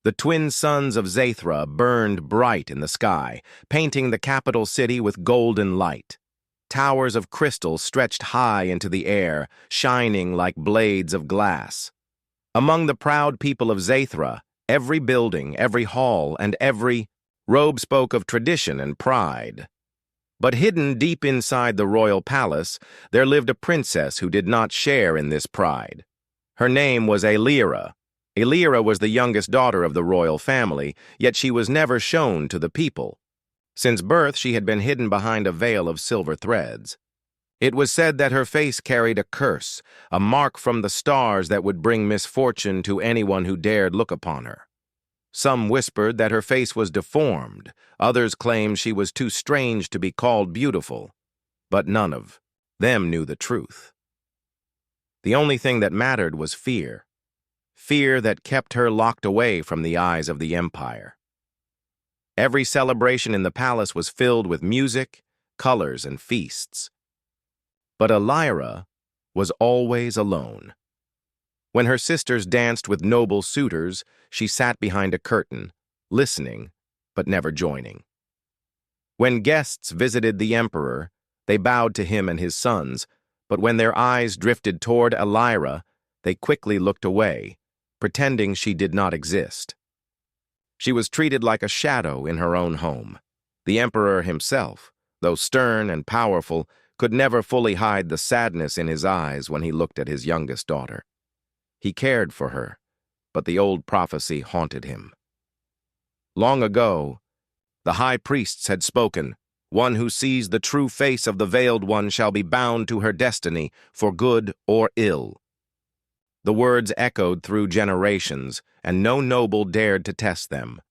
The twin suns of Zathra burned bright in the sky, painting the capital city with golden light. Towers of crystal stretched high into the air, shining like blades of glass. Among the proud people of Zathra, every building, every hall, and every robe spoke of tradition and pride. But hidden deep inside the royal palace, there lived a princess who did not share in this pride. Her name was Aelira. Aelira was the youngest daughter of the royal family, yet she was never shown to the people. Since birth, she had been hidden behind a veil of silver threads. It was said that her face carried a curse, a mark from the stars that would bring misfortune to anyone who dared look upon her. Some whispered that her face was deformed, others claimed she was too strange to be called beautiful, but none of them knew the truth. The only thing that mattered was fear. Fear that kept her locked away from the eyes of the empire. Every celebration in the palace was filled with music, colors, and feasts. But Aelira was always alone. When her sisters danced with noble suitors, she sat behind a curtain, listening, but never joining. When guests visited the emperor, they bowed to him and his sons, but when their eyes drifted toward Aelira, they quickly looked away, pretending she did not exist. She was treated like a shadow in her own home. The emperor himself, though stern and powerful, could never fully hide the sadness in his eyes when he looked at his youngest daughter. He cared for her, but the old prophecy haunted him. Long ago, the high priests had spoken, "One who sees the true face of the Veiled One shall be bound to her destiny, for good or ill." The words echoed through generations, and no noble dared to test them.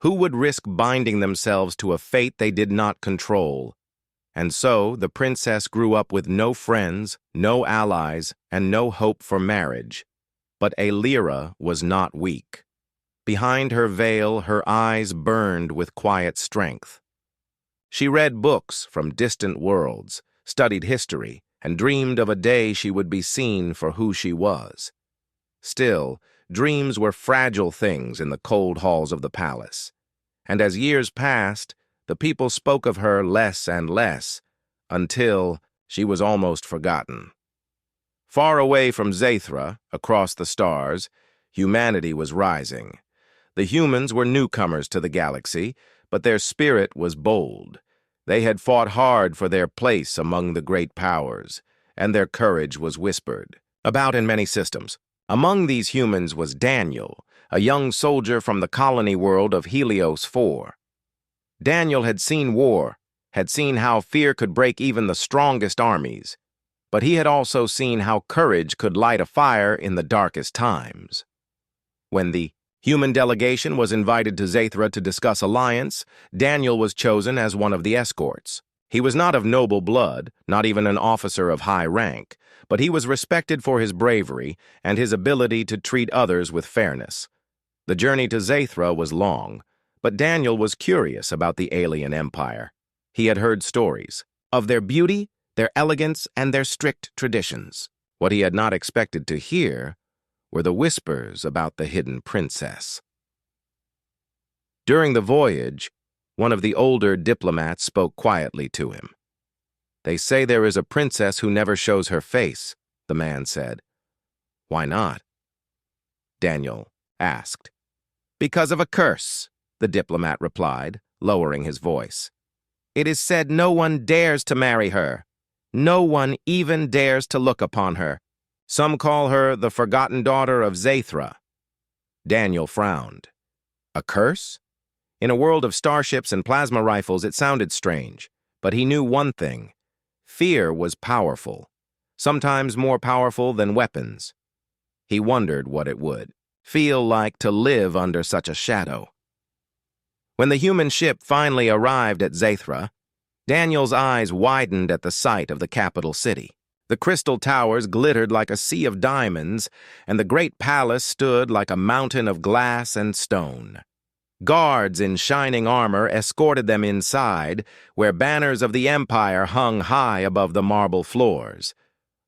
Who would risk binding themselves to a fate they did not control? And so the princess grew up with no friends, no allies, and no hope for marriage. But Aelira was not weak. Behind her veil, her eyes burned with quiet strength. She read books from distant worlds, studied history, and dreamed of a day she would be seen for who she was. Still, dreams were fragile things in the cold halls of the palace. And as years passed, the people spoke of her less and less, until she was almost forgotten. Far away from Zathra, across the stars, humanity was rising. The humans were newcomers to the galaxy, but their spirit was bold. They had fought hard for their place among the great powers, and their courage was whispered about in many systems. Among these humans was Daniel, a young soldier from the colony world of Helios 4. Daniel had seen war, had seen how fear could break even the strongest armies, but he had also seen how courage could light a fire in the darkest times. When the human delegation was invited to Zathra to discuss alliance, Daniel was chosen as one of the escorts. He was not of noble blood, not even an officer of high rank, but he was respected for his bravery and his ability to treat others with fairness. The journey to Zathra was long, but Daniel was curious about the alien empire. He had heard stories of their beauty, their elegance, and their strict traditions. What he had not expected to hear were the whispers about the hidden princess. During the voyage, one of the older diplomats spoke quietly to him. "They say there is a princess who never shows her face," the man said. "Why not?" Daniel asked. "Because of a curse," the diplomat replied, lowering his voice. "It is said no one dares to marry her. No one even dares to look upon her. Some call her the forgotten daughter of Zathra." Daniel frowned. A curse? In a world of starships and plasma rifles, it sounded strange, but he knew one thing. Fear was powerful, sometimes more powerful than weapons. He wondered what it would feel like to live under such a shadow. When the human ship finally arrived at Zathra, Daniel's eyes widened at the sight of the capital city. The crystal towers glittered like a sea of diamonds, and the great palace stood like a mountain of glass and stone. Guards in shining armor escorted them inside, where banners of the empire hung high above the marble floors.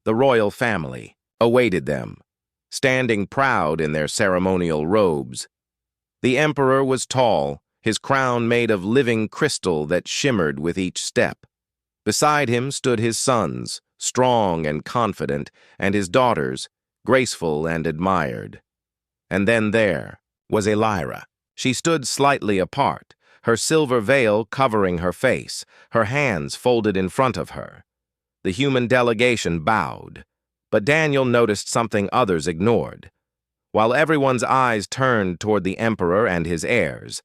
The royal family awaited them, standing proud in their ceremonial robes. The emperor was tall, his crown made of living crystal that shimmered with each step. Beside him stood his sons, strong and confident, and his daughters, graceful and admired. And then there was Elira. She stood slightly apart, her silver veil covering her face, her hands folded in front of her. The human delegation bowed, but Daniel noticed something others ignored. While everyone's eyes turned toward the emperor and his heirs,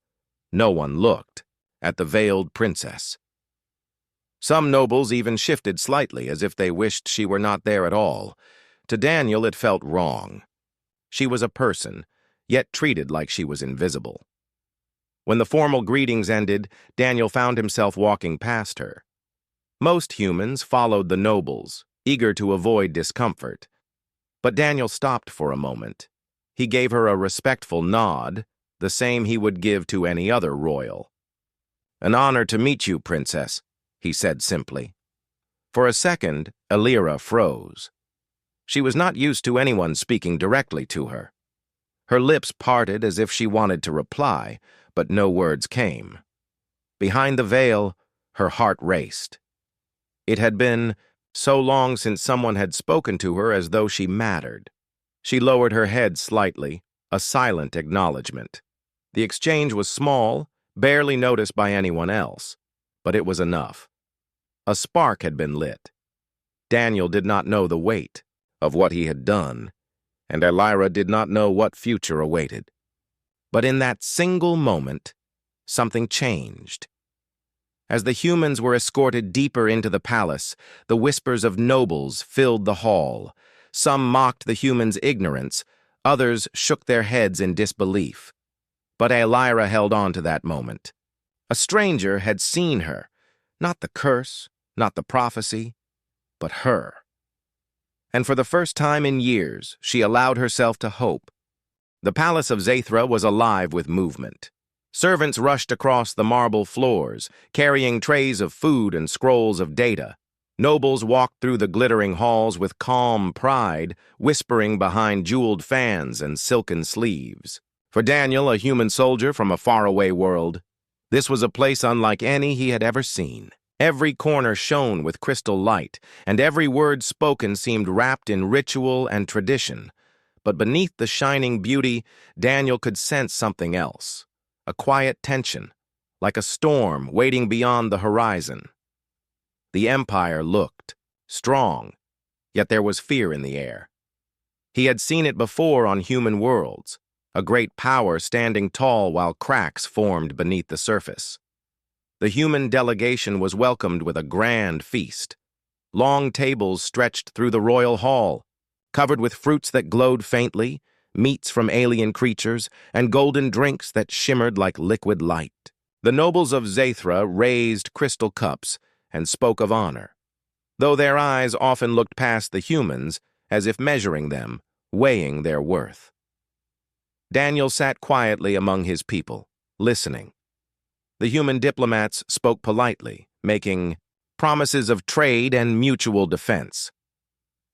no one looked at the veiled princess. Some nobles even shifted slightly, as if they wished she were not there at all. To Daniel, it felt wrong. She was a person, yet treated like she was invisible. When the formal greetings ended, Daniel found himself walking past her. Most humans followed the nobles, eager to avoid discomfort. But Daniel stopped for a moment. He gave her a respectful nod, the same he would give to any other royal. "An honor to meet you, princess," he said simply. For a second, Elira froze. She was not used to anyone speaking directly to her. Her lips parted as if she wanted to reply, but no words came. Behind the veil, her heart raced. It had been so long since someone had spoken to her as though she mattered. She lowered her head slightly, a silent acknowledgement. The exchange was small, barely noticed by anyone else, but it was enough. A spark had been lit. Daniel did not know the weight of what he had done, and Elira did not know what future awaited. But in that single moment, something changed. As the humans were escorted deeper into the palace, the whispers of nobles filled the hall. Some mocked the humans' ignorance, others shook their heads in disbelief. But Elira held on to that moment. A stranger had seen her, not the curse, not the prophecy, but her. And for the first time in years, she allowed herself to hope. The palace of Zaithra was alive with movement. Servants rushed across the marble floors, carrying trays of food and scrolls of data. Nobles walked through the glittering halls with calm pride, whispering behind jeweled fans and silken sleeves. For Daniel, a human soldier from a faraway world, this was a place unlike any he had ever seen. Every corner shone with crystal light, and every word spoken seemed wrapped in ritual and tradition. But beneath the shining beauty, Daniel could sense something else, a quiet tension, like a storm waiting beyond the horizon. The empire looked strong, yet there was fear in the air. He had seen it before on human worlds, a great power standing tall while cracks formed beneath the surface. The human delegation was welcomed with a grand feast. Long tables stretched through the royal hall, covered with fruits that glowed faintly, meats from alien creatures, and golden drinks that shimmered like liquid light. The nobles of Zaithra raised crystal cups and spoke of honor, though their eyes often looked past the humans as if measuring them, weighing their worth. Daniel sat quietly among his people, listening. The human diplomats spoke politely, making promises of trade and mutual defense.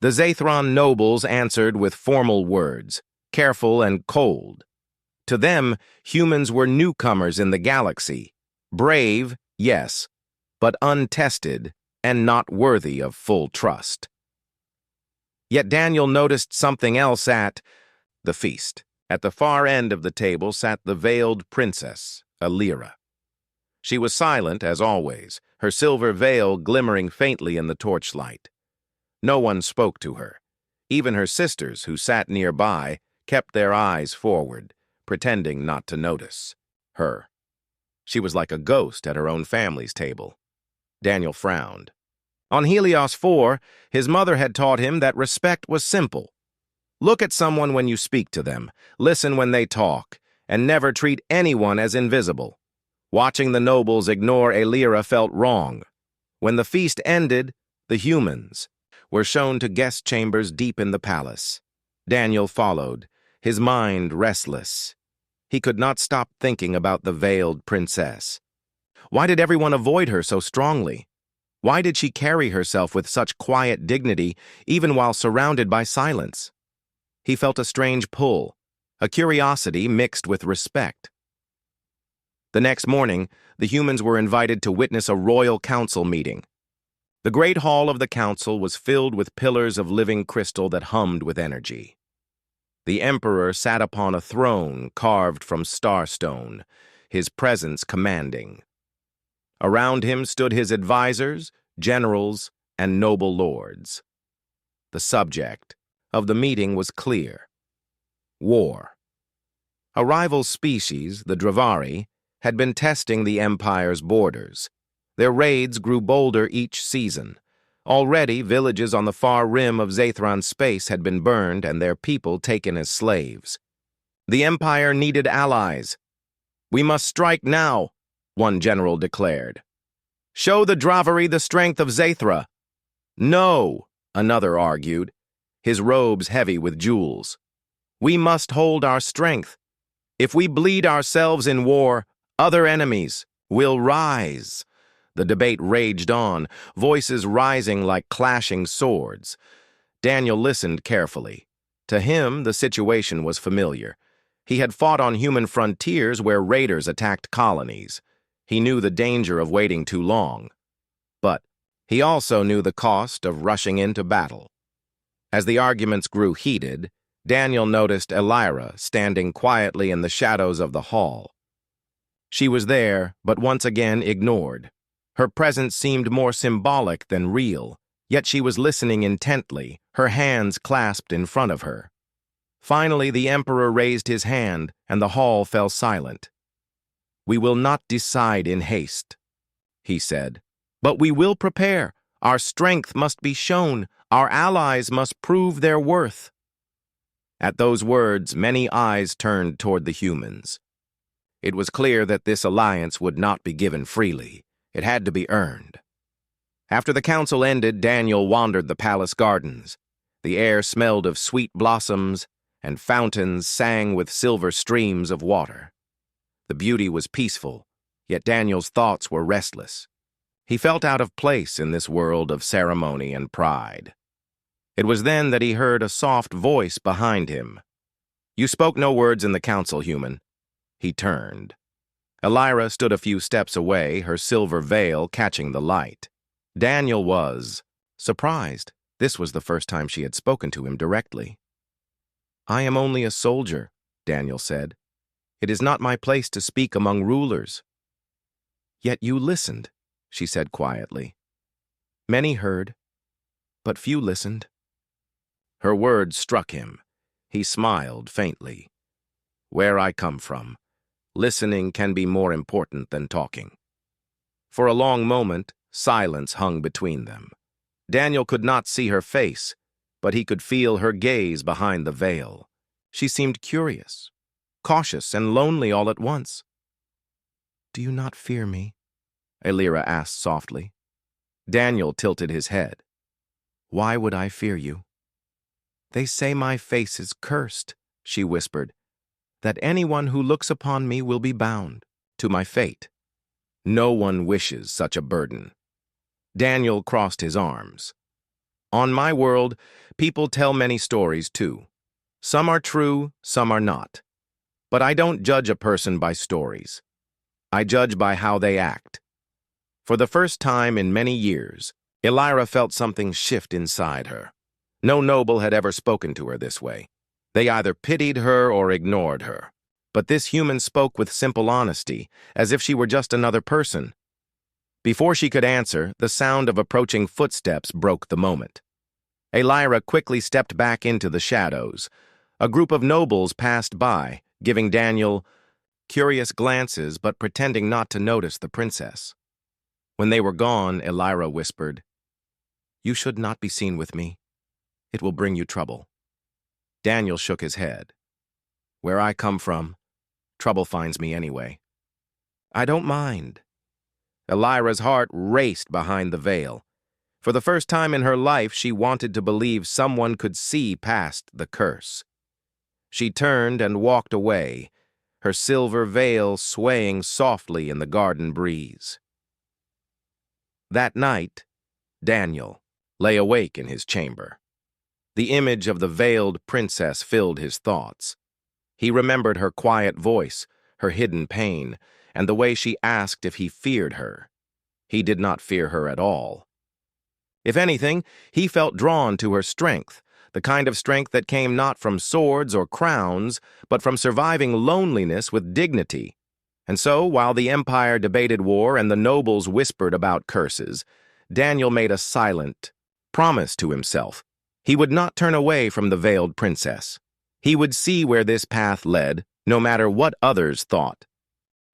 The Zaithron nobles answered with formal words, careful and cold. To them, humans were newcomers in the galaxy, brave, yes, but untested and not worthy of full trust. Yet Daniel noticed something else at the feast. At the far end of the table sat the veiled princess, Elira. She was silent, as always, her silver veil glimmering faintly in the torchlight. No one spoke to her. Even her sisters, who sat nearby, kept their eyes forward, pretending not to notice her. She was like a ghost at her own family's table. Daniel frowned. On Helios 4, his mother had taught him that respect was simple. Look at someone when you speak to them, listen when they talk, and never treat anyone as invisible. Watching the nobles ignore Elira felt wrong. When the feast ended, the humans were shown to guest chambers deep in the palace. Daniel followed, his mind restless. He could not stop thinking about the veiled princess. Why did everyone avoid her so strongly? Why did she carry herself with such quiet dignity, even while surrounded by silence? He felt a strange pull, a curiosity mixed with respect. The next morning, the humans were invited to witness a royal council meeting. The great hall of the council was filled with pillars of living crystal that hummed with energy. The emperor sat upon a throne carved from starstone, his presence commanding. Around him stood his advisors, generals, and noble lords. The subject of the meeting was clear: war. A rival species, the Dravari, had been testing the Empire's borders. Their raids grew bolder each season. Already, villages on the far rim of Zathron's space had been burned and their people taken as slaves. The Empire needed allies. "We must strike now," one general declared. "Show the Dravari the strength of Zathra." "No," another argued, his robes heavy with jewels. "We must hold our strength. If we bleed ourselves in war, other enemies will rise." The debate raged on, voices rising like clashing swords. Daniel listened carefully. To him, the situation was familiar. He had fought on human frontiers where raiders attacked colonies. He knew the danger of waiting too long. But he also knew the cost of rushing into battle. As the arguments grew heated, Daniel noticed Elira standing quietly in the shadows of the hall. She was there, but once again ignored. Her presence seemed more symbolic than real, yet she was listening intently, her hands clasped in front of her. Finally, the Emperor raised his hand, and the hall fell silent. "We will not decide in haste," he said, "but we will prepare. Our strength must be shown. Our allies must prove their worth." At those words, many eyes turned toward the humans. It was clear that this alliance would not be given freely. It had to be earned. After the council ended, Daniel wandered the palace gardens. The air smelled of sweet blossoms, and fountains sang with silver streams of water. The beauty was peaceful, yet Daniel's thoughts were restless. He felt out of place in this world of ceremony and pride. It was then that he heard a soft voice behind him. "You spoke no words in the council, human." He turned. Elira stood a few steps away, her silver veil catching the light. Daniel was surprised. This was the first time she had spoken to him directly. "I am only a soldier," Daniel said. "It is not my place to speak among rulers." "Yet you listened," she said quietly. "Many heard, but few listened." Her words struck him. He smiled faintly. "Where I come from, listening can be more important than talking." For a long moment, silence hung between them. Daniel could not see her face, but he could feel her gaze behind the veil. She seemed curious, cautious, and lonely all at once. "Do you not fear me?" Elira asked softly. Daniel tilted his head. "Why would I fear you?" "They say my face is cursed," she whispered, "that anyone who looks upon me will be bound to my fate. No one wishes such a burden." Daniel crossed his arms. "On my world, people tell many stories too. Some are true, some are not. But I don't judge a person by stories. I judge by how they act." For the first time in many years, Elira felt something shift inside her. No noble had ever spoken to her this way. They either pitied her or ignored her. But this human spoke with simple honesty, as if she were just another person. Before she could answer, the sound of approaching footsteps broke the moment. Elira quickly stepped back into the shadows. A group of nobles passed by, giving Daniel curious glances but pretending not to notice the princess. When they were gone, Elira whispered, "You should not be seen with me. It will bring you trouble." Daniel shook his head. "Where I come from, trouble finds me anyway." "I don't mind." Elira's heart raced behind the veil. For the first time in her life, she wanted to believe someone could see past the curse. She turned and walked away, her silver veil swaying softly in the garden breeze. That night, Daniel lay awake in his chamber. The image of the veiled princess filled his thoughts. He remembered her quiet voice, her hidden pain, and the way she asked if he feared her. He did not fear her at all. If anything, he felt drawn to her strength, the kind of strength that came not from swords or crowns, but from surviving loneliness with dignity. And so, while the Empire debated war and the nobles whispered about curses, Daniel made a silent promise to himself. He would not turn away from the veiled princess. He would see where this path led, no matter what others thought.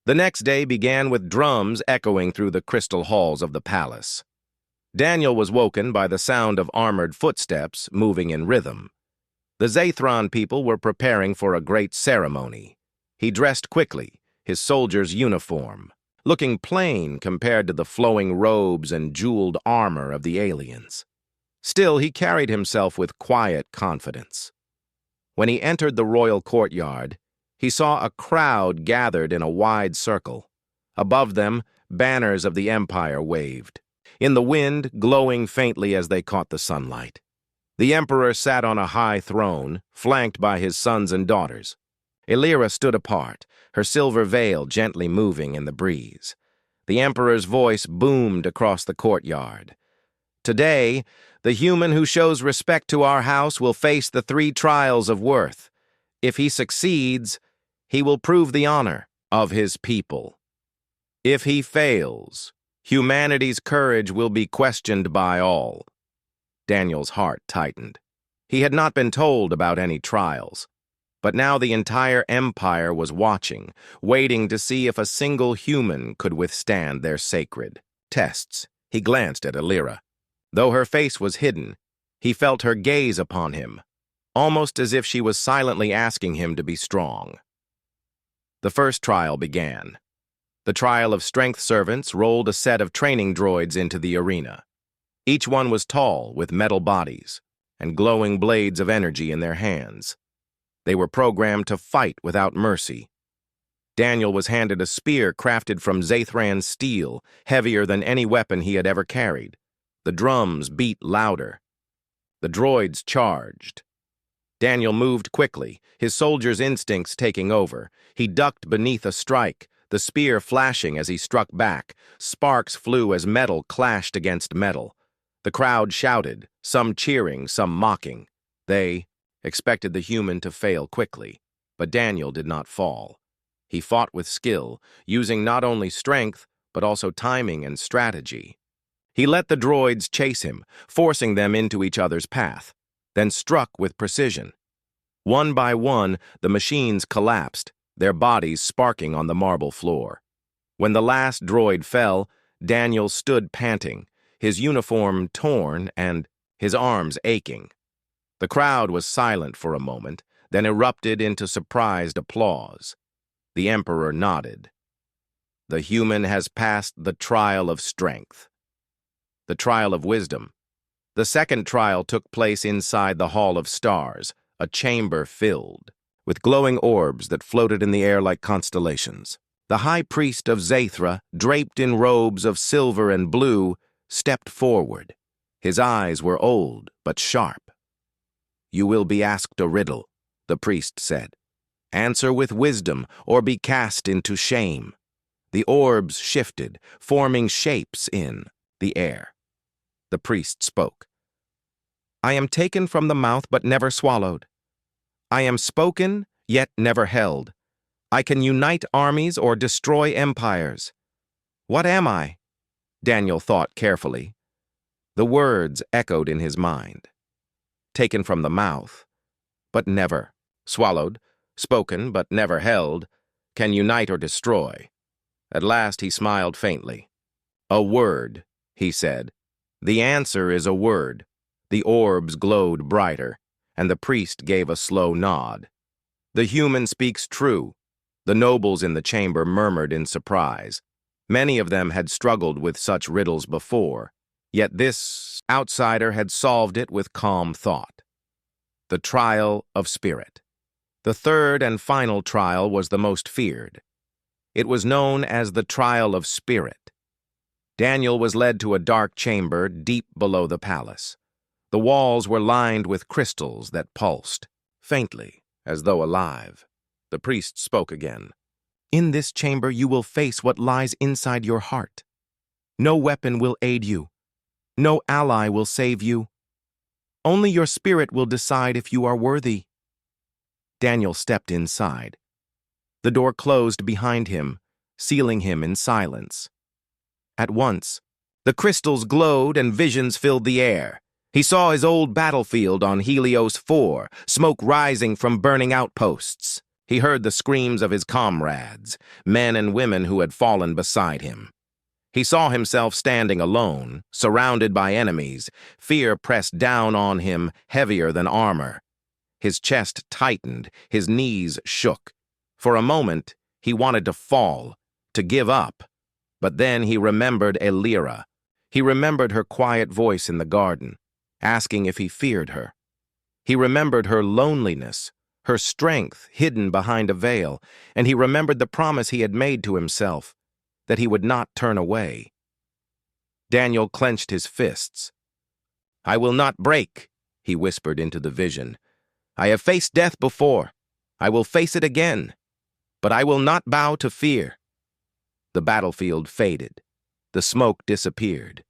The next day began with drums echoing through the crystal halls of the palace. Daniel was woken by the sound of armored footsteps moving in rhythm. The Zathron people were preparing for a great ceremony. He dressed quickly, his soldier's uniform, looking plain compared to the flowing robes and jeweled armor of the aliens. Still, he carried himself with quiet confidence. When he entered the royal courtyard, he saw a crowd gathered in a wide circle. Above them, banners of the Empire waved, in the wind glowing faintly as they caught the sunlight. The Emperor sat on a high throne, flanked by his sons and daughters. Elira stood apart, her silver veil gently moving in the breeze. The Emperor's voice boomed across the courtyard. Today, the human who shows respect to our house will face the 3 trials of worth. If he succeeds, he will prove the honor of his people. If he fails, humanity's courage will be questioned by all. Daniel's heart tightened. He had not been told about any trials, but now the entire empire was watching, waiting to see if a single human could withstand their sacred tests. He glanced at Elira. Though her face was hidden, he felt her gaze upon him, almost as if she was silently asking him to be strong. The first trial began. The trial of strength servants rolled a set of training droids into the arena. Each one was tall, with metal bodies, and glowing blades of energy in their hands. They were programmed to fight without mercy. Daniel was handed a spear crafted from Zathran steel, heavier than any weapon he had ever carried. The drums beat louder. The droids charged. Daniel moved quickly, his soldier's instincts taking over. He ducked beneath a strike, the spear flashing as he struck back. Sparks flew as metal clashed against metal. The crowd shouted, some cheering, some mocking. They expected the human to fail quickly, but Daniel did not fall. He fought with skill, using not only strength, but also timing and strategy. He let the droids chase him, forcing them into each other's path, then struck with precision. One by one, the machines collapsed, their bodies sparking on the marble floor. When the last droid fell, Daniel stood panting, his uniform torn and his arms aching. The crowd was silent for a moment, then erupted into surprised applause. The Emperor nodded. The human has passed the trial of strength. The trial of wisdom. The second trial took place inside the Hall of Stars, a chamber filled with glowing orbs that floated in the air like constellations. The high priest of Zathra, draped in robes of silver and blue, stepped forward. His eyes were old but sharp. "You will be asked a riddle," the priest said. "Answer with wisdom, or be cast into shame." The orbs shifted, forming shapes in the air. The priest spoke. "I am taken from the mouth but never swallowed. I am spoken, yet never held. I can unite armies or destroy empires. What am I?" Daniel thought carefully. The words echoed in his mind. Taken from the mouth, but never swallowed, spoken but never held, can unite or destroy. At last he smiled faintly. "A word," he said. "The answer is a word." The orbs glowed brighter, and the priest gave a slow nod. "The human speaks true." The nobles in the chamber murmured in surprise. Many of them had struggled with such riddles before, yet this outsider had solved it with calm thought. The trial of spirit. The third and final trial was the most feared. It was known as the trial of spirit. Daniel was led to a dark chamber deep below the palace. The walls were lined with crystals that pulsed, faintly, as though alive. The priest spoke again. In this chamber you will face what lies inside your heart. No weapon will aid you. No ally will save you. Only your spirit will decide if you are worthy. Daniel stepped inside. The door closed behind him, sealing him in silence. At once, the crystals glowed and visions filled the air. He saw his old battlefield on Helios 4, smoke rising from burning outposts. He heard the screams of his comrades, men and women who had fallen beside him. He saw himself standing alone, surrounded by enemies, fear pressed down on him, heavier than armor. His chest tightened, his knees shook. For a moment, he wanted to fall, to give up. But then he remembered Elira. He remembered her quiet voice in the garden, asking if he feared her. He remembered her loneliness, her strength hidden behind a veil, and he remembered the promise he had made to himself, that he would not turn away. Daniel clenched his fists. "I will not break," he whispered into the vision. "I have faced death before. I will face it again. But I will not bow to fear." The battlefield faded. The smoke disappeared.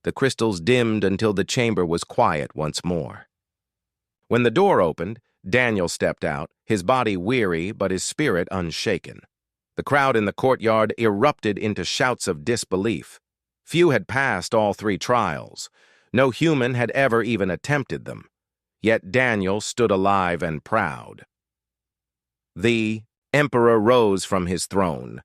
The crystals dimmed until the chamber was quiet once more. When the door opened, Daniel stepped out, his body weary but his spirit unshaken. The crowd in the courtyard erupted into shouts of disbelief. Few had passed all 3 trials. No human had ever even attempted them. Yet Daniel stood alive and proud. The emperor rose from his throne.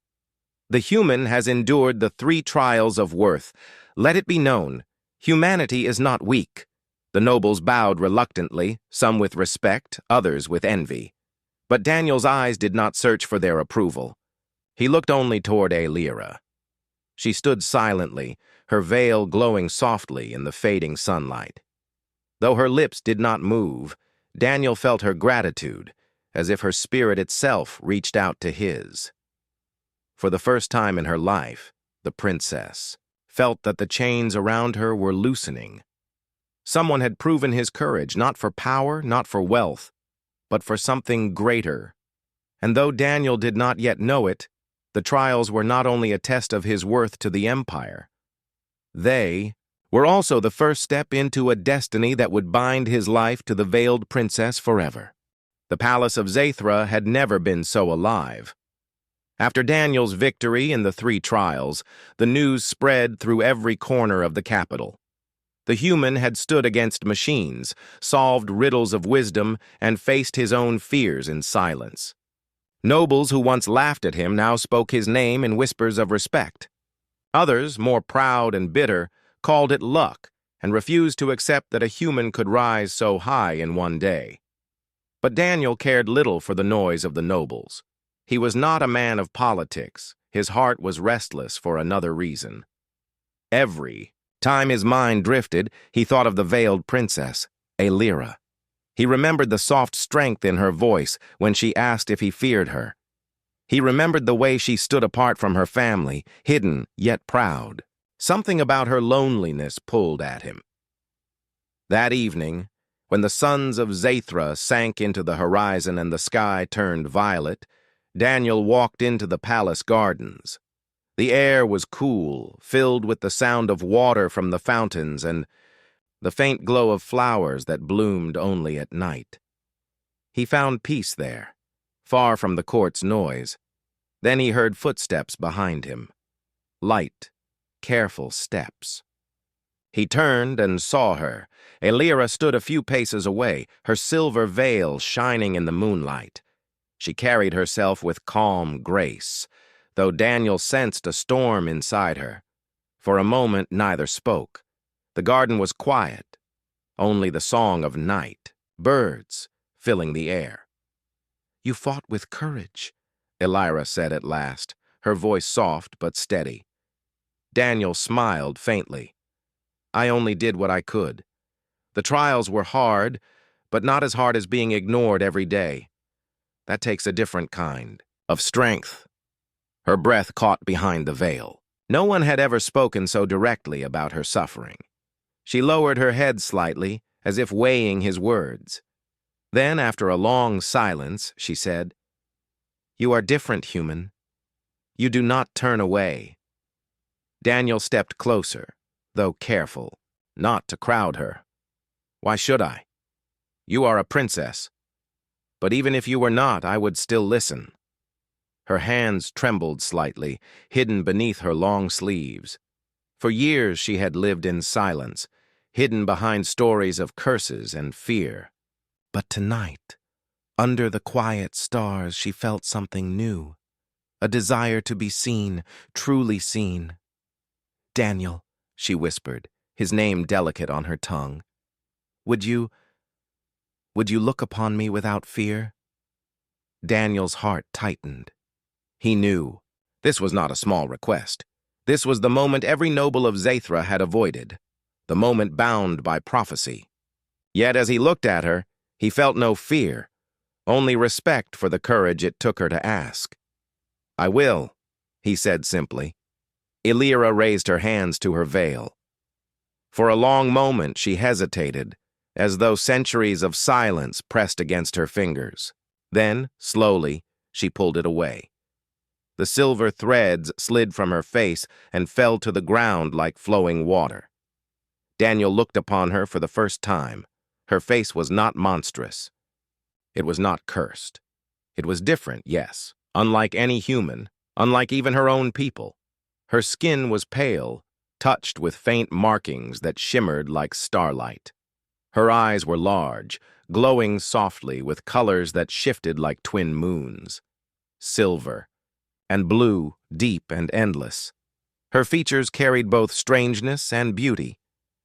"The human has endured the 3 trials of worth. Let it be known, humanity is not weak." The nobles bowed reluctantly, some with respect, others with envy. But Daniel's eyes did not search for their approval. He looked only toward Elira. She stood silently, her veil glowing softly in the fading sunlight. Though her lips did not move, Daniel felt her gratitude, as if her spirit itself reached out to his. For the first time in her life, the princess felt that the chains around her were loosening. Someone had proven his courage, not for power, not for wealth, but for something greater. And though Daniel did not yet know it, the trials were not only a test of his worth to the empire. They were also the first step into a destiny that would bind his life to the veiled princess forever. The palace of Zaithra had never been so alive. After Daniel's victory in the 3 trials, the news spread through every corner of the capital. The human had stood against machines, solved riddles of wisdom, and faced his own fears in silence. Nobles who once laughed at him now spoke his name in whispers of respect. Others, more proud and bitter, called it luck and refused to accept that a human could rise so high in one day. But Daniel cared little for the noise of the nobles. He was not a man of politics. His heart was restless for another reason. Every time his mind drifted, he thought of the veiled princess, Elira. He remembered the soft strength in her voice when she asked if he feared her. He remembered the way she stood apart from her family, hidden yet proud. Something about her loneliness pulled at him. That evening, when the suns of Zaithra sank into the horizon and the sky turned violet, Daniel walked into the palace gardens. The air was cool, filled with the sound of water from the fountains and the faint glow of flowers that bloomed only at night. He found peace there, far from the court's noise. Then he heard footsteps behind him. Light, careful steps. He turned and saw her. Elira stood a few paces away, her silver veil shining in the moonlight. She carried herself with calm grace, though Daniel sensed a storm inside her. For a moment, neither spoke. The garden was quiet, only the song of night, birds filling the air. "You fought with courage," Elira said at last, her voice soft but steady. Daniel smiled faintly. "I only did what I could. The trials were hard, but not as hard as being ignored every day. That takes a different kind of strength." Her breath caught behind the veil. No one had ever spoken so directly about her suffering. She lowered her head slightly, as if weighing his words. Then, after a long silence, she said, "You are different, human. You do not turn away." Daniel stepped closer, though careful, not to crowd her. "Why should I? You are a princess. But even if you were not, I would still listen." Her hands trembled slightly, hidden beneath her long sleeves. For years she had lived in silence, hidden behind stories of curses and fear. But tonight, under the quiet stars, she felt something new, a desire to be seen, truly seen. "Daniel," she whispered, his name delicate on her tongue. Would you look upon me without fear?" Daniel's heart tightened. He knew. This was not a small request. This was the moment every noble of Zathra had avoided, the moment bound by prophecy. Yet as he looked at her, he felt no fear, only respect for the courage it took her to ask. "I will," he said simply. Illyra raised her hands to her veil. For a long moment she hesitated, as though centuries of silence pressed against her fingers. Then, slowly, she pulled it away. The silver threads slid from her face and fell to the ground like flowing water. Daniel looked upon her for the first time. Her face was not monstrous. It was not cursed. It was different, yes, unlike any human, unlike even her own people. Her skin was pale, touched with faint markings that shimmered like starlight. Her eyes were large, glowing softly with colors that shifted like twin moons. Silver, and blue, deep and endless. Her features carried both strangeness and beauty,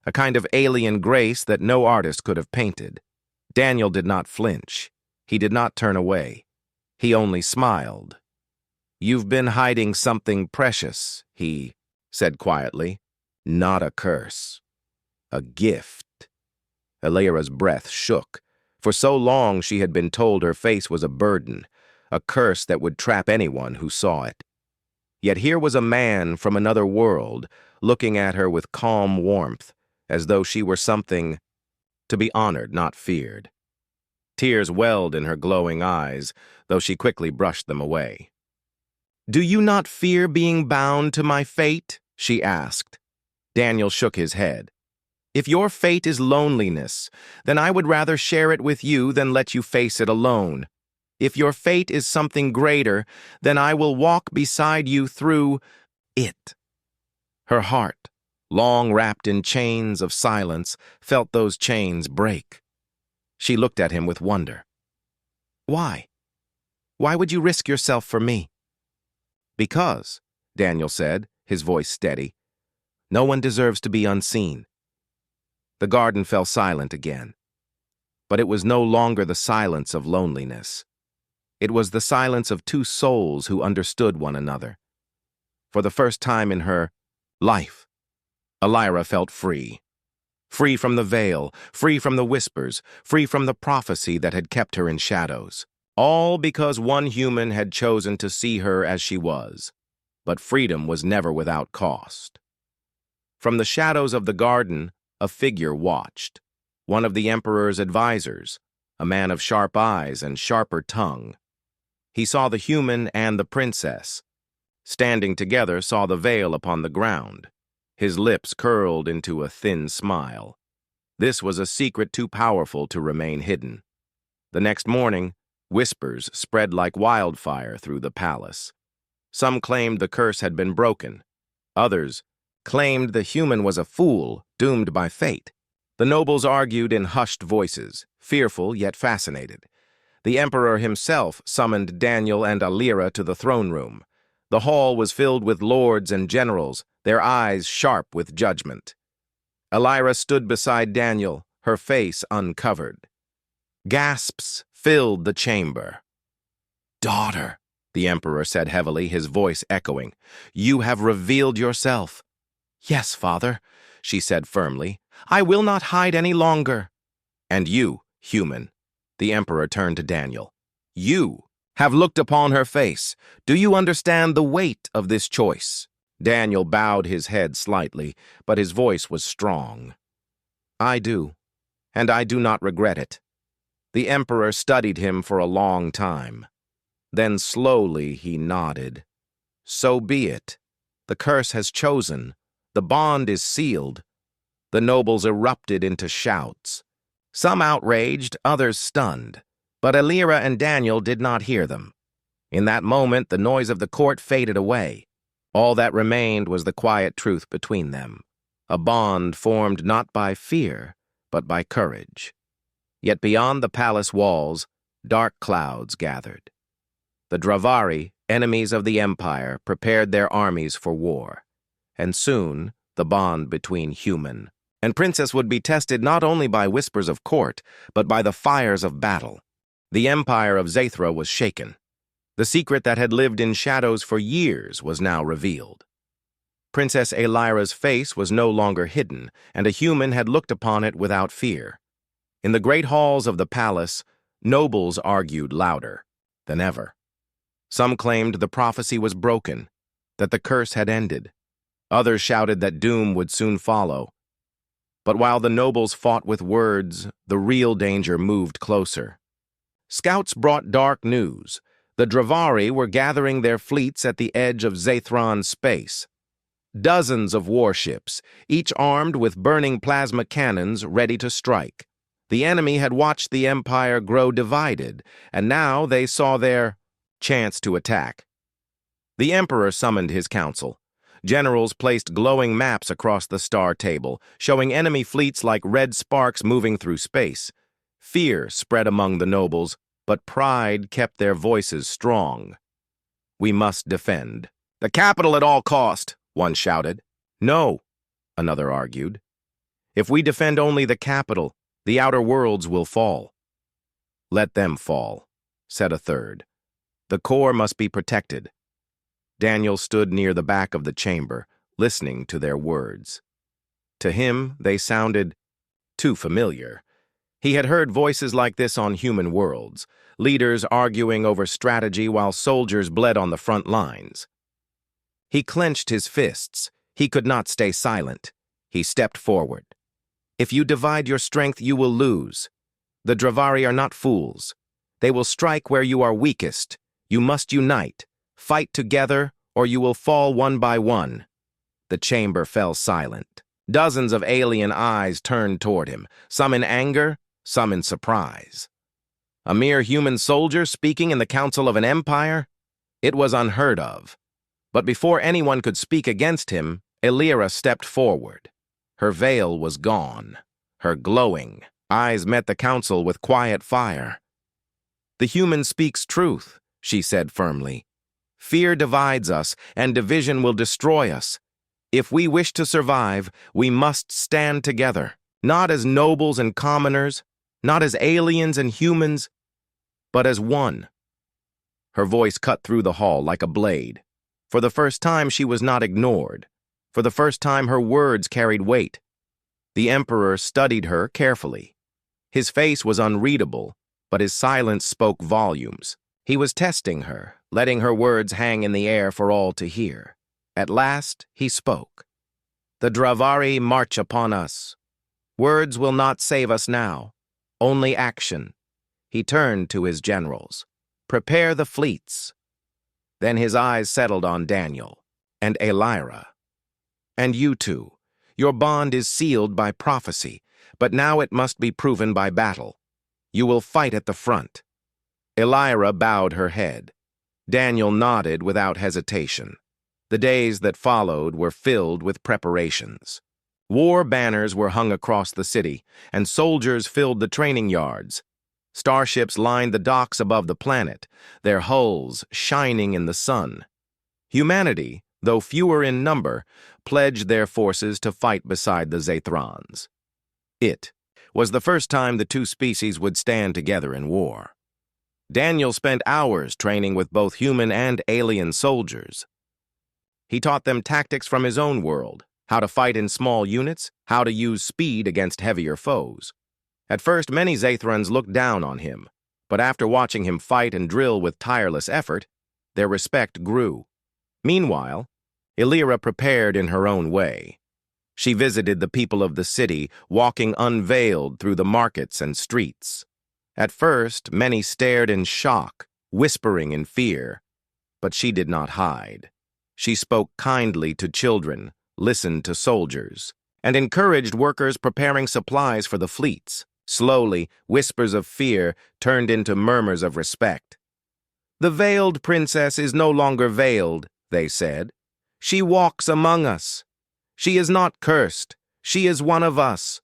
a kind of alien grace that no artist could have painted. Daniel did not flinch. He did not turn away. He only smiled. "You've been hiding something precious," he said quietly. "Not a curse. A gift." Illyra's breath shook. For so long she had been told her face was a burden, a curse that would trap anyone who saw it. Yet here was a man from another world, looking at her with calm warmth, as though she were something to be honored, not feared. Tears welled in her glowing eyes, though she quickly brushed them away. "Do you not fear being bound to my fate?" she asked. Daniel shook his head. "If your fate is loneliness, then I would rather share it with you than let you face it alone. If your fate is something greater, then I will walk beside you through it." Her heart, long wrapped in chains of silence, felt those chains break. She looked at him with wonder. "Why? Why would you risk yourself for me?" "Because," Daniel said, his voice steady, "no one deserves to be unseen." The garden fell silent again. But it was no longer the silence of loneliness. It was the silence of two souls who understood one another. For the first time in her life, Illyra felt free. Free from the veil, free from the whispers, free from the prophecy that had kept her in shadows. All because one human had chosen to see her as she was. But freedom was never without cost. From the shadows of the garden, a figure watched. One of the Emperor's advisors, a man of sharp eyes and sharper tongue. He saw the human and the princess. Standing together, saw the veil upon the ground. His lips curled into a thin smile. This was a secret too powerful to remain hidden. The next morning, whispers spread like wildfire through the palace. Some claimed the curse had been broken. Others claimed the human was a fool, doomed by fate. The nobles argued in hushed voices, fearful yet fascinated. The Emperor himself summoned Daniel and Illyra to the throne room. The hall was filled with lords and generals, their eyes sharp with judgment. Illyra stood beside Daniel, her face uncovered. Gasps filled the chamber. "Daughter," the Emperor said heavily, his voice echoing, "you have revealed yourself." "Yes, father," she said firmly. "I will not hide any longer." "And you, human," the Emperor turned to Daniel, "you have looked upon her face. Do you understand the weight of this choice?" Daniel bowed his head slightly, but his voice was strong. "I do, and I do not regret it." The Emperor studied him for a long time. Then slowly he nodded. So be it. The curse has chosen. The bond is sealed. The nobles erupted into shouts. Some outraged, others stunned. But Elira and Daniel did not hear them. In that moment, the noise of the court faded away. All that remained was the quiet truth between them, a bond formed not by fear, but by courage. Yet beyond the palace walls, dark clouds gathered. The Dravari, enemies of the Empire, prepared their armies for war, and soon the bond between human and princess would be tested not only by whispers of court, but by the fires of battle. The empire of Zathra was shaken. The secret that had lived in shadows for years was now revealed. Princess Elira's face was no longer hidden, and a human had looked upon it without fear. In the great halls of the palace, nobles argued louder than ever. Some claimed the prophecy was broken, that the curse had ended. Others shouted that doom would soon follow. But while the nobles fought with words, the real danger moved closer. Scouts brought dark news. The Dravari were gathering their fleets at the edge of Zathron's space. Dozens of warships, each armed with burning plasma cannons ready to strike. The enemy had watched the Empire grow divided, and now they saw their chance to attack. The Emperor summoned his council. Generals placed glowing maps across the star table, showing enemy fleets like red sparks moving through space. Fear spread among the nobles, but pride kept their voices strong. "We must defend. The capital at all cost," one shouted. "No," another argued. "If we defend only the capital, the outer worlds will fall." "Let them fall," said a third. "The core must be protected." Daniel stood near the back of the chamber, listening to their words. To him, they sounded too familiar. He had heard voices like this on human worlds, leaders arguing over strategy while soldiers bled on the front lines. He clenched his fists. He could not stay silent. He stepped forward. "If you divide your strength, you will lose. The Dravari are not fools. They will strike where you are weakest. You must unite. Fight together, or you will fall one by one." The chamber fell silent. Dozens of alien eyes turned toward him, some in anger, some in surprise. A mere human soldier speaking in the council of an empire? It was unheard of. But before anyone could speak against him, Elira stepped forward. Her veil was gone. Her glowing eyes met the council with quiet fire. "The human speaks truth," she said firmly. "Fear divides us, and division will destroy us. If we wish to survive, we must stand together, not as nobles and commoners, not as aliens and humans, but as one." Her voice cut through the hall like a blade. For the first time, she was not ignored. For the first time, her words carried weight. The Emperor studied her carefully. His face was unreadable, but his silence spoke volumes. He was testing her, letting her words hang in the air for all to hear. At last, he spoke. "The Dravari march upon us. Words will not save us now, only action." He turned to his generals. "Prepare the fleets." Then his eyes settled on Daniel and Elira. "And you two, your bond is sealed by prophecy, but now it must be proven by battle. You will fight at the front." Elira bowed her head. Daniel nodded without hesitation. The days that followed were filled with preparations. War banners were hung across the city, and soldiers filled the training yards. Starships lined the docks above the planet, their hulls shining in the sun. Humanity, though fewer in number, pledged their forces to fight beside the Zathrons. It was the first time the two species would stand together in war. Daniel spent hours training with both human and alien soldiers. He taught them tactics from his own world, how to fight in small units, how to use speed against heavier foes. At first, many Zathrons looked down on him, but after watching him fight and drill with tireless effort, their respect grew. Meanwhile, Elira prepared in her own way. She visited the people of the city, walking unveiled through the markets and streets. At first, many stared in shock, whispering in fear, but she did not hide. She spoke kindly to children, listened to soldiers, and encouraged workers preparing supplies for the fleets. Slowly, whispers of fear turned into murmurs of respect. "The veiled princess is no longer veiled," they said. "She walks among us. She is not cursed. She is one of us."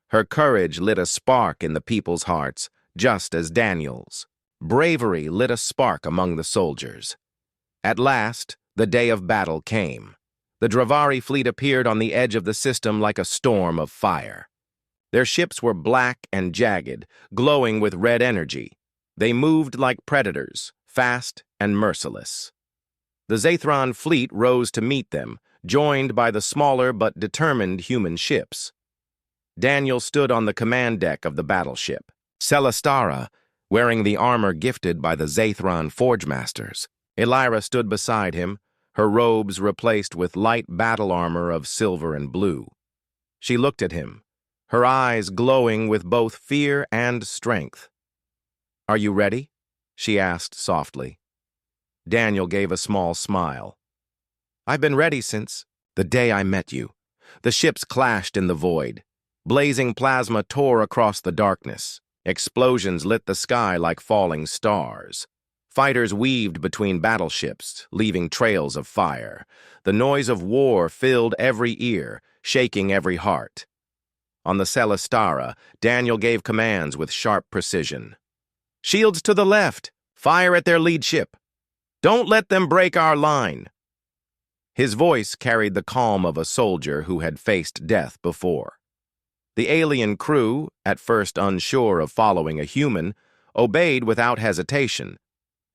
Her courage lit a spark in the people's hearts, just as Daniel's. Bravery lit a spark among the soldiers. At last, the day of battle came. The Dravari fleet appeared on the edge of the system like a storm of fire. Their ships were black and jagged, glowing with red energy. They moved like predators, fast and merciless. The Zathron fleet rose to meet them, joined by the smaller but determined human ships. Daniel stood on the command deck of the battleship, Celestara, wearing the armor gifted by the Zathron Forgemasters. Elira stood beside him, her robes replaced with light battle armor of silver and blue. She looked at him, her eyes glowing with both fear and strength. "Are you ready?" she asked softly. Daniel gave a small smile. "I've been ready since the day I met you." The ships clashed in the void. Blazing plasma tore across the darkness. Explosions lit the sky like falling stars. Fighters weaved between battleships, leaving trails of fire. The noise of war filled every ear, shaking every heart. On the Celestara, Daniel gave commands with sharp precision. "Shields to the left! Fire at their lead ship! Don't let them break our line!" His voice carried the calm of a soldier who had faced death before. The alien crew, at first unsure of following a human, obeyed without hesitation.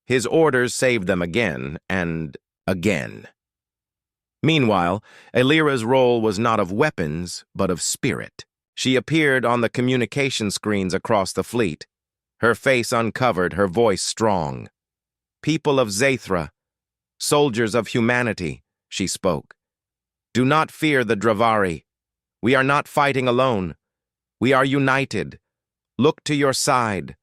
His orders saved them again and again. Meanwhile, Elira's role was not of weapons, but of spirit. She appeared on the communication screens across the fleet, her face uncovered, her voice strong. "People of Zathra, soldiers of humanity," she spoke. "Do not fear the Dravari. We are not fighting alone. We are united. Look to your side.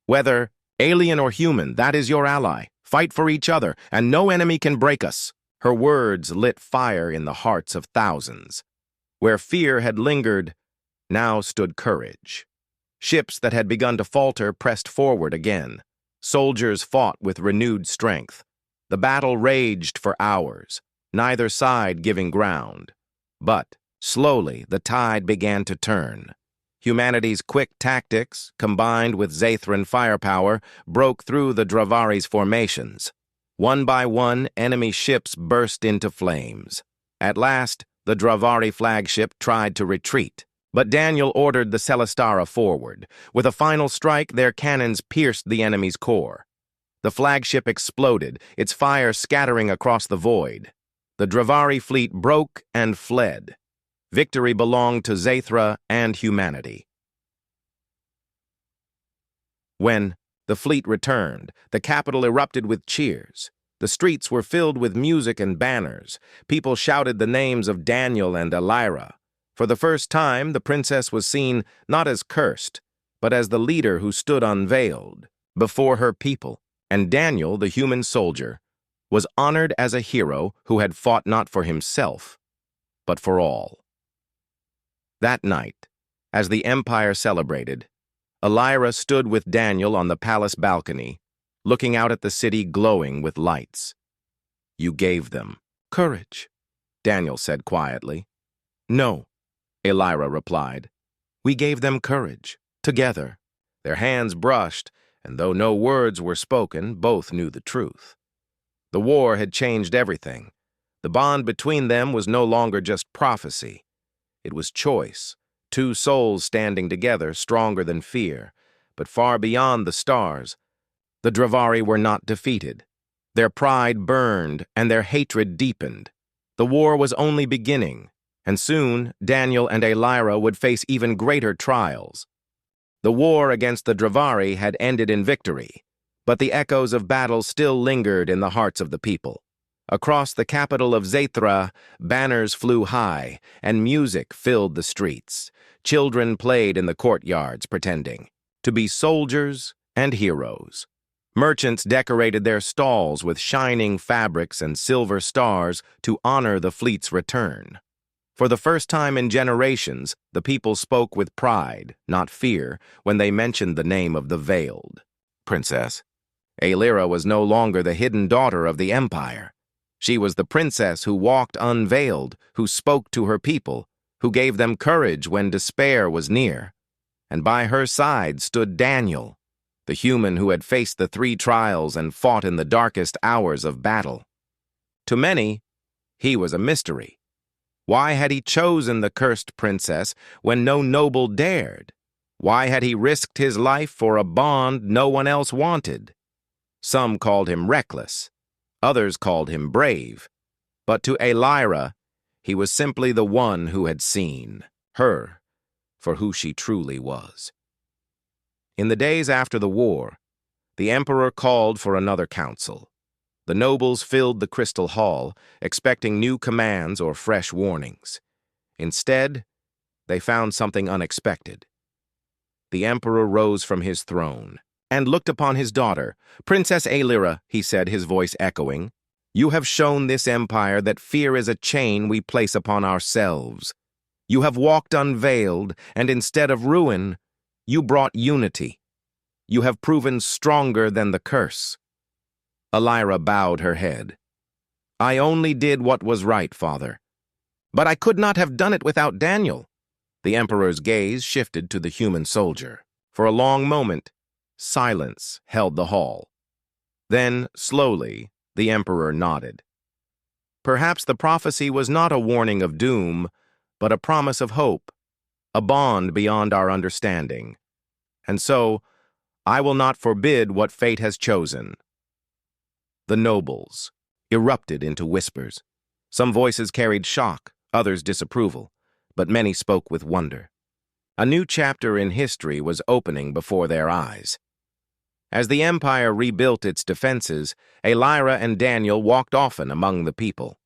Whether alien or human, that is your ally. Fight for each other, and no enemy can break us." Her words lit fire in the hearts of thousands. Where fear had lingered, now stood courage. Ships that had begun to falter pressed forward again. Soldiers fought with renewed strength. The battle raged for hours, neither side giving ground. But slowly, the tide began to turn. Humanity's quick tactics, combined with Zathran firepower, broke through the Dravari's formations. One by one, enemy ships burst into flames. At last, the Dravari flagship tried to retreat, but Daniel ordered the Celestara forward. With a final strike, their cannons pierced the enemy's core. The flagship exploded, its fire scattering across the void. The Dravari fleet broke and fled. Victory belonged to Zathra and humanity. When the fleet returned, the capital erupted with cheers. The streets were filled with music and banners. People shouted the names of Daniel and Elira. For the first time, the princess was seen not as cursed, but as the leader who stood unveiled before her people. And Daniel, the human soldier, was honored as a hero who had fought not for himself, but for all. That night, as the Empire celebrated, Elira stood with Daniel on the palace balcony, looking out at the city glowing with lights. "You gave them courage," Daniel said quietly. "No," Elira replied. "We gave them courage, together." Their hands brushed, and though no words were spoken, both knew the truth. The war had changed everything. The bond between them was no longer just prophecy. It was choice, two souls standing together, stronger than fear. But far beyond the stars, the Dravari were not defeated. Their pride burned and their hatred deepened. The war was only beginning, and soon Daniel and Elira would face even greater trials. The war against the Dravari had ended in victory, but the echoes of battle still lingered in the hearts of the people. Across the capital of Zathra, banners flew high, and music filled the streets. Children played in the courtyards, pretending to be soldiers and heroes. Merchants decorated their stalls with shining fabrics and silver stars to honor the fleet's return. For the first time in generations, the people spoke with pride, not fear, when they mentioned the name of the veiled princess. Aelira was no longer the hidden daughter of the Empire. She was the princess who walked unveiled, who spoke to her people, who gave them courage when despair was near. And by her side stood Daniel, the human who had faced the 3 trials and fought in the darkest hours of battle. To many, he was a mystery. Why had he chosen the cursed princess when no noble dared? Why had he risked his life for a bond no one else wanted? Some called him reckless, others called him brave, but to Aelira, he was simply the one who had seen her for who she truly was. In the days after the war, the emperor called for another council. The nobles filled the crystal hall, expecting new commands or fresh warnings. Instead, they found something unexpected. The emperor rose from his throne and looked upon his daughter. "Princess Aelira," he said, his voice echoing, "you have shown this empire that fear is a chain we place upon ourselves. You have walked unveiled, and instead of ruin, you brought unity. You have proven stronger than the curse." Aelira bowed her head. "I only did what was right, father. But I could not have done it without Daniel." The emperor's gaze shifted to the human soldier. For a long moment, silence held the hall. Then, slowly, the emperor nodded. Perhaps the prophecy was not a warning of doom, but a promise of hope, a bond beyond our understanding. And so, I will not forbid what fate has chosen. The nobles erupted into whispers. Some voices carried shock, others disapproval, but many spoke with wonder. A new chapter in history was opening before their eyes. As the empire rebuilt its defenses, Aelira and Daniel walked often among the people.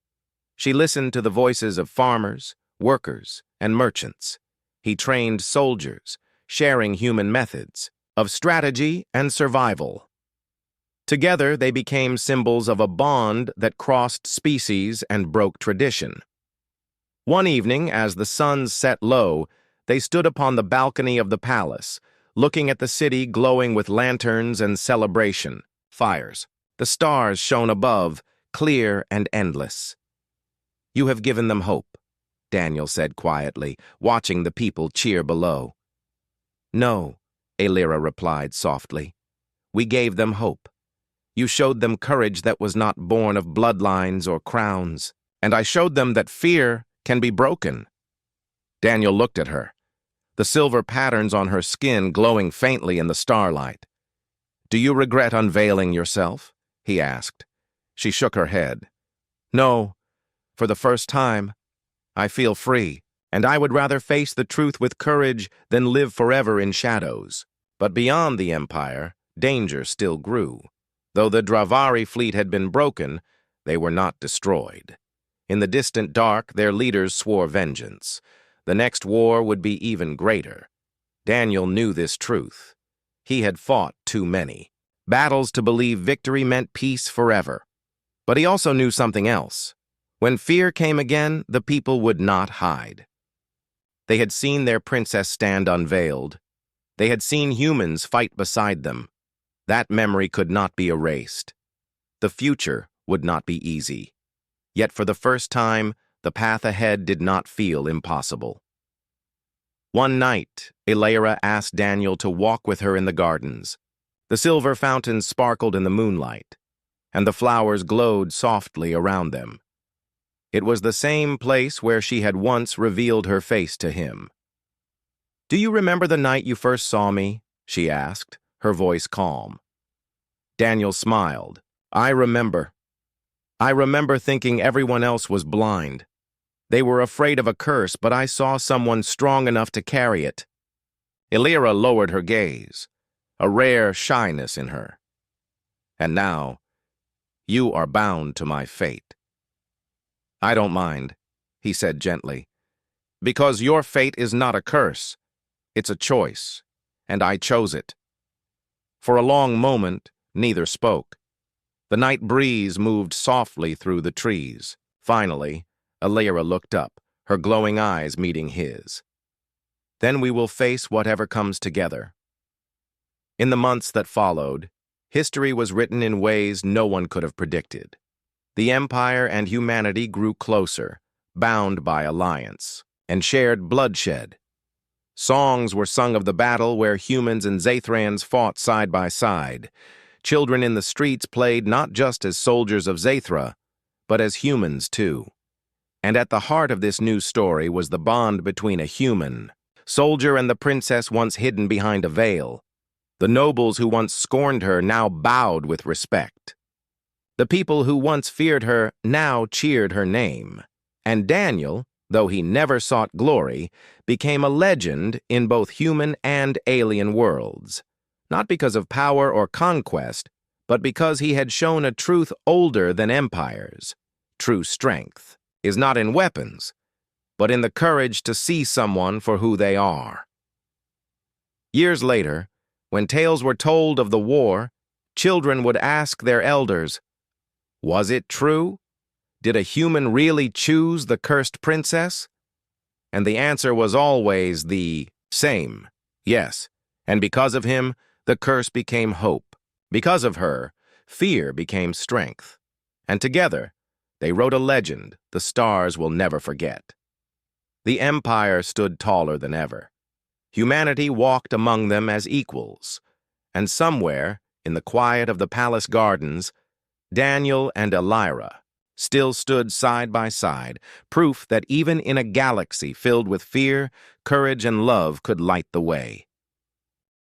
She listened to the voices of farmers, workers, and merchants. He trained soldiers, sharing human methods of strategy and survival. Together, they became symbols of a bond that crossed species and broke tradition. One evening, as the sun set low, they stood upon the balcony of the palace, looking at the city glowing with lanterns and celebration fires. The stars shone above, clear and endless. "You have given them hope," Daniel said quietly, watching the people cheer below. "No," Aelira replied softly. "We gave them hope. You showed them courage that was not born of bloodlines or crowns, and I showed them that fear can be broken." Daniel looked at her, the silver patterns on her skin glowing faintly in the starlight. "Do you regret unveiling yourself?" he asked. She shook her head. "No, for the first time, I feel free, and I would rather face the truth with courage than live forever in shadows." But beyond the empire, danger still grew. Though the Dravari fleet had been broken, they were not destroyed. In the distant dark, their leaders swore vengeance. The next war would be even greater. Daniel knew this truth. He had fought too many battles to believe victory meant peace forever. But he also knew something else. When fear came again, the people would not hide. They had seen their princess stand unveiled. They had seen humans fight beside them. That memory could not be erased. The future would not be easy. Yet for the first time, the path ahead did not feel impossible. One night, Aelira asked Daniel to walk with her in the gardens. The silver fountains sparkled in the moonlight, and the flowers glowed softly around them. It was the same place where she had once revealed her face to him. "Do you remember the night you first saw me?" she asked, her voice calm. Daniel smiled. I remember thinking everyone else was blind. They were afraid of a curse, but I saw someone strong enough to carry it." Aelira lowered her gaze, a rare shyness in her. "And now, you are bound to my fate." "I don't mind," he said gently, "because your fate is not a curse. It's a choice, and I chose it." For a long moment, Neither spoke. The night breeze moved softly through the trees. Finally, Alira looked up, her glowing eyes meeting his. Then we will face whatever comes together. In the months that followed, history was written in ways no one could have predicted. The Empire and humanity grew closer, bound by alliance, and shared bloodshed. Songs were sung of the battle where humans and Zathrans fought side by side. Children in the streets played not just as soldiers of Zathra, but as humans too. And at the heart of this new story was the bond between a human soldier and the princess once hidden behind a veil. The nobles who once scorned her now bowed with respect. The people who once feared her now cheered her name. And Daniel, though he never sought glory, became a legend in both human and alien worlds. Not because of power or conquest, but because he had shown a truth older than empires. True strength is not in weapons, but in the courage to see someone for who they are. Years later, when tales were told of the war, children would ask their elders, "Was it true? Did a human really choose the cursed princess?" And the answer was always the same, yes. And because of him, the curse became hope. Because of her, fear became strength. And together, they wrote a legend the stars will never forget. The Empire stood taller than ever. Humanity walked among them as equals. And somewhere, in the quiet of the palace gardens, Daniel and Alira still stood side by side, proof that even in a galaxy filled with fear, courage and love could light the way.